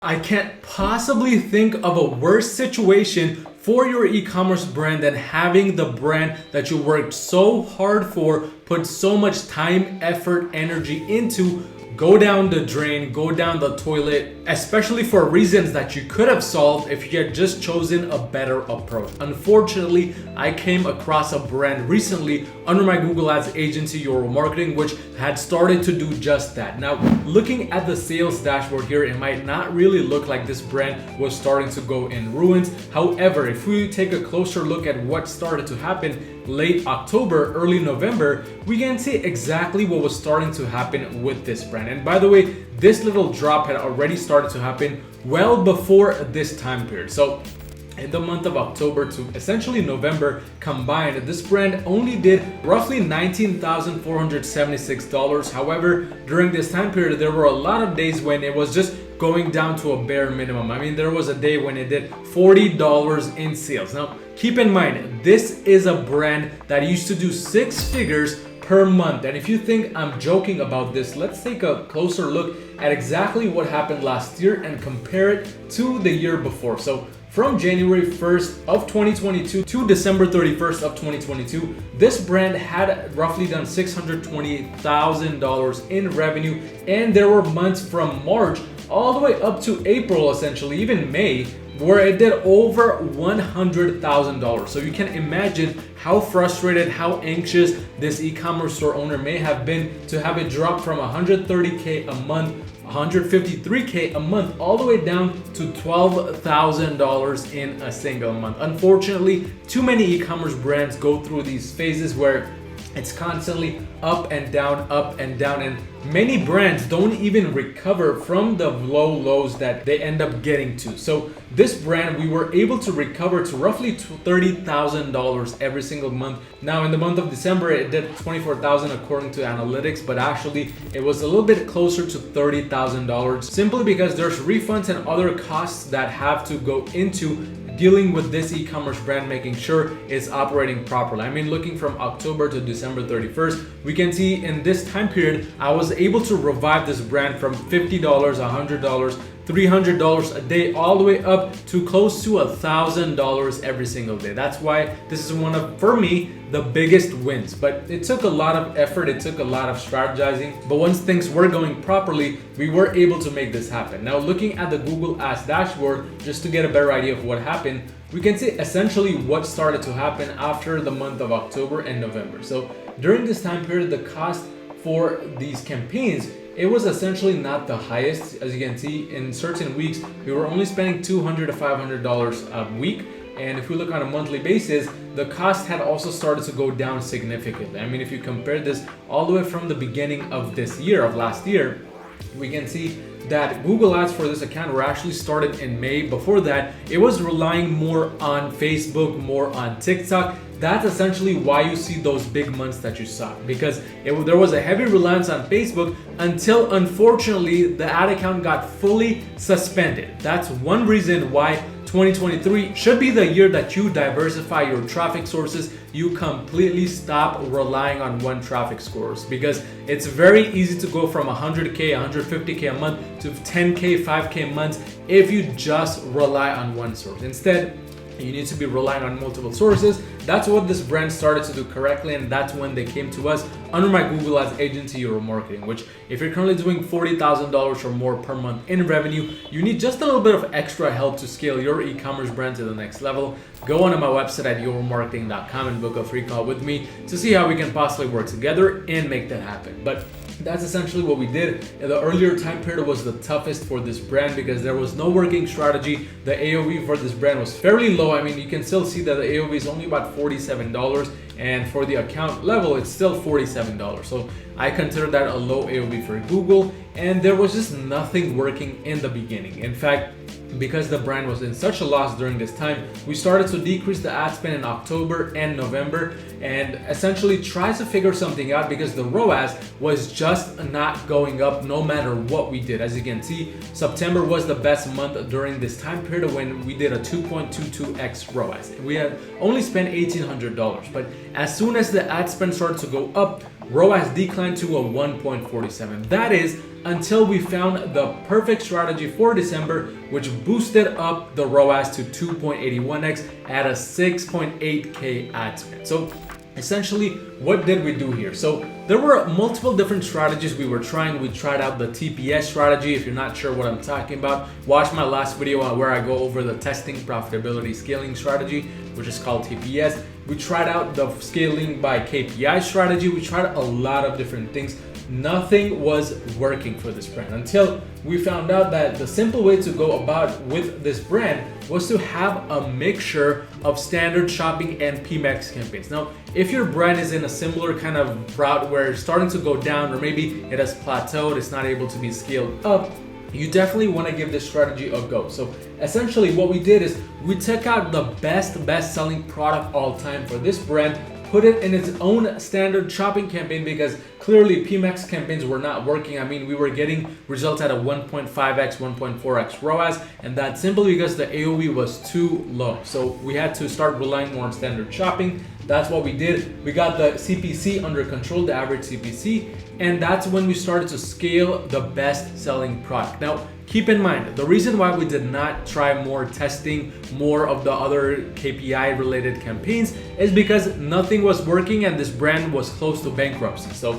I can't possibly think of a worse situation for your e-commerce brand than having the brand that you worked so hard for, put so much time, effort, energy into, go down the drain, go down the toilet, especially for reasons that you could have solved if you had just chosen a better approach. Unfortunately, I came across a brand recently under my Google Ads agency, Your Marketing, which had started to do just that. Now, looking at the sales dashboard here, it might not really look like this brand was starting to go in ruins. However, if we take a closer look at what started to happen late October, early November, we can see exactly what was starting to happen with this brand. And by the way, this little drop had already started to happen well before this time period. So in the month of October to essentially November combined, this brand only did roughly $19,476. However, during this time period, there were a lot of days when it was just going down to a bare minimum. I mean, there was a day when it did $40 in sales. Now, keep in mind, this is a brand that used to do six figures per month. And if you think I'm joking about this, let's take a closer look at exactly what happened last year and compare it to the year before. So from January 1st of 2022 to December 31st of 2022, this brand had roughly done $628,000 in revenue. And there were months from March all the way up to April, essentially, even May, where it did over $100,000. So you can imagine how frustrated, how anxious this e-commerce store owner may have been to have it drop from $130K a month, $153K a month, all the way down to $12,000 in a single month. Unfortunately, too many e-commerce brands go through these phases where it's constantly up and down, and many brands don't even recover from the low lows that they end up getting to. So this brand, we were able to recover to roughly $30,000 every single month. Now in the month of December, it did $24,000 according to analytics, but actually it was a little bit closer to $30,000 simply because there's refunds and other costs that have to go into dealing with this e-commerce brand, making sure it's operating properly. I mean, looking from October to December 31st, we can see in this time period, I was able to revive this brand from $50, $100, $300 a day, all the way up to close to $1,000 every single day. That's why this is one of, for me, the biggest wins. But it took a lot of effort, it took a lot of strategizing. But once things were going properly, we were able to make this happen. Now, looking at the Google Ads dashboard, just to get a better idea of what happened, we can see essentially what started to happen after the month of October and November. So during this time period, the cost for these campaigns, it was essentially not the highest. As you can see, in certain weeks, we were only spending $200 to $500 a week. And if we look on a monthly basis, the cost had also started to go down significantly. I mean, if you compare this all the way from the beginning of this year, of last year, we can see that Google Ads for this account were actually started in May. Before that, it was relying more on Facebook, more on TikTok. That's essentially why you see those big months that you saw, because there was a heavy reliance on Facebook until, unfortunately, the ad account got fully suspended. That's one reason why 2023 should be the year that you diversify your traffic sources. You completely stop relying on one traffic source, because it's very easy to go from 100K, 150K a month to 10K, 5K months if you just rely on one source. Instead, you need to be relying on multiple sources. That's what this brand started to do correctly, and that's when they came to us under my Google Ads agency, Your Marketing, which if you're currently doing $40,000 or more per month in revenue, you need just a little bit of extra help to scale your e-commerce brand to the next level. Go onto my website at yourmarketing.com and book a free call with me to see how we can possibly work together and make that happen. But that's essentially what we did. The earlier time period was the toughest for this brand because there was no working strategy. The AOV for this brand was fairly low. I mean, you can still see that the AOV is only about $47, and for the account level, it's still $47. So I consider that a low AOV for Google, and there was just nothing working in the beginning. In fact, because the brand was in such a loss during this time, we started to decrease the ad spend in October and November and essentially try to figure something out, because the ROAS was just not going up no matter what we did. As you can see, September was the best month during this time period when we did a 2.22x ROAS. We had only spent $1,800, but as soon as the ad spend started to go up, ROAS declined to a 1.47. That is until we found the perfect strategy for December, which boosted up the ROAS to 2.81x at a 6.8K ad spend. So essentially, what did we do here? So there were multiple different strategies we were trying. We tried out the TPS strategy. If you're not sure what I'm talking about, watch my last video where I go over the testing, profitability, scaling strategy, which is called TPS. We tried out the scaling by KPI strategy. We tried a lot of different things. Nothing was working for this brand until we found out that the simple way to go about with this brand was to have a mixture of standard shopping and PMAX campaigns. Now, if your brand is in a similar kind of route where it's starting to go down, or maybe it has plateaued, it's not able to be scaled up, you definitely want to give this strategy a go. So essentially what we did is we took out the best selling product all time for this brand, put it in its own standard shopping campaign, because clearly PMAX campaigns were not working. I mean, we were getting results at a 1.5x, 1.4x ROAS, and that's simply because the AOV was too low. So we had to start relying more on standard shopping. That's what we did. We got the CPC under control, the average CPC, and that's when we started to scale the best selling product. Now, keep in mind, the reason why we did not try more testing, more of the other KPI related campaigns, is because nothing was working and this brand was close to bankruptcy. So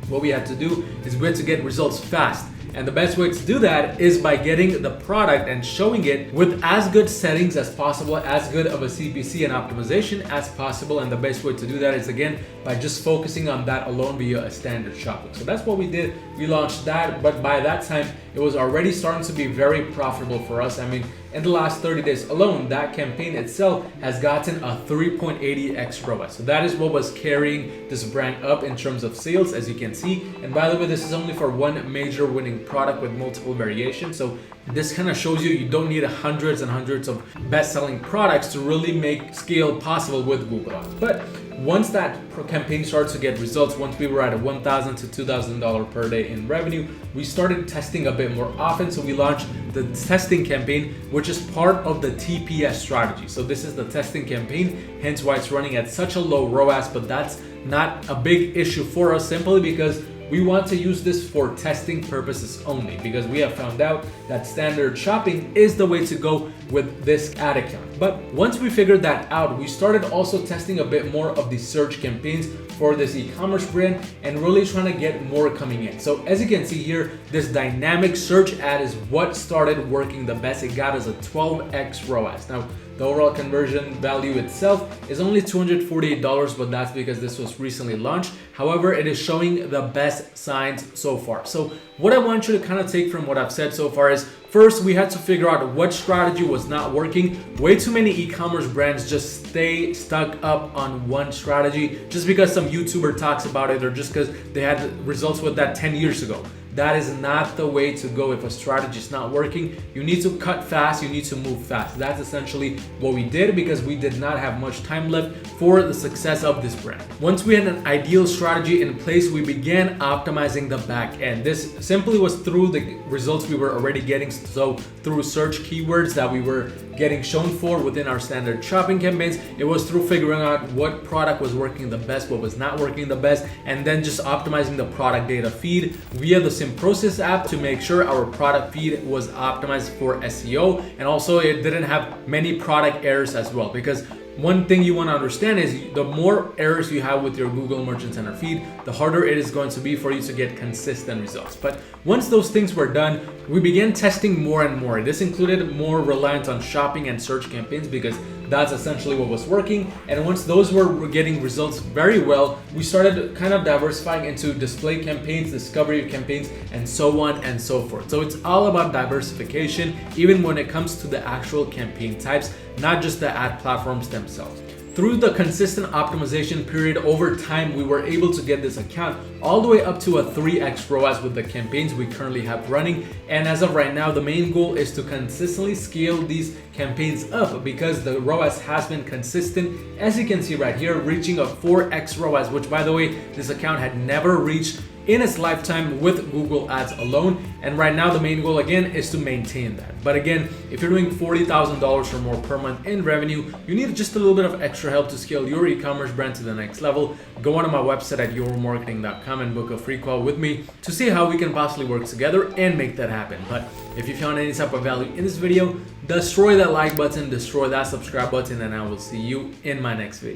what we had to do is we had to get results fast. And the best way to do that is by getting the product and showing it with as good settings as possible, as good of a CPC and optimization as possible. And the best way to do that is, again, by just focusing on that alone via a standard shopping. So that's what we did. We launched that, but by that time, it was already starting to be very profitable for us. I mean, in the last 30 days alone, that campaign itself has gotten a 3.80x ROAS. So that is what was carrying this brand up in terms of sales, as you can see. And by the way, this is only for one major winning product with multiple variations. So this kind of shows you don't need hundreds and hundreds of best-selling products to really make scale possible with Google Ads. But once that campaign started to get results, once we were at a $1,000 to $2,000 per day in revenue, we started testing a bit more often. So we launched the testing campaign, which is part of the TPS strategy. So this is the testing campaign, hence why it's running at such a low ROAS, but that's not a big issue for us, simply because we want to use this for testing purposes only, because we have found out that standard shopping is the way to go with this ad account. But once we figured that out, we started also testing a bit more of the search campaigns for this e-commerce brand and really trying to get more coming in. So as you can see here, this dynamic search ad is what started working the best. It got us a 12x ROAS. Now, the overall conversion value itself is only $248, but that's because this was recently launched. However, it is showing the best signs so far. So what I want you to kind of take from what I've said so far is, first, we had to figure out what strategy was not working. Way too many e-commerce brands just stay stuck up on one strategy just because some YouTuber talks about it, or just because they had results with that 10 years ago. That is not the way to go. If a strategy is not working, you need to cut fast, you need to move fast. That's essentially what we did, because we did not have much time left for the success of this brand. Once we had an ideal strategy in place, we began optimizing the back end. This simply was through the results we were already getting, so through search keywords that we were getting shown for within our standard shopping campaigns. It was through figuring out what product was working the best, what was not working the best, and then just optimizing the product data feed via the Process app to make sure our product feed was optimized for SEO, and also it didn't have many product errors as well, because one thing you want to understand is the more errors you have with your Google Merchant Center feed, the harder it is going to be for you to get consistent results. But once those things were done, we began testing more and more. This included more reliance on shopping and search campaigns, because that's essentially what was working. And once those were getting results very well, we started kind of diversifying into display campaigns, discovery campaigns, and so on and so forth. So it's all about diversification, even when it comes to the actual campaign types, not just the ad platforms themselves. Through the consistent optimization period over time, we were able to get this account all the way up to a 3x ROAS with the campaigns we currently have running. And as of right now, the main goal is to consistently scale these campaigns up, because the ROAS has been consistent, as you can see right here, reaching a 4x ROAS, which, by the way, this account had never reached in its lifetime with Google Ads alone. And right now the main goal again is to maintain that. But again, if you're doing $40,000 or more per month in revenue, you need just a little bit of extra help to scale your e-commerce brand to the next level. Go onto my website at yourmarketing.com and book a free call with me to see how we can possibly work together and make that happen. But if you found any type of value in this video, destroy that like button, destroy that subscribe button, and I will see you in my next video.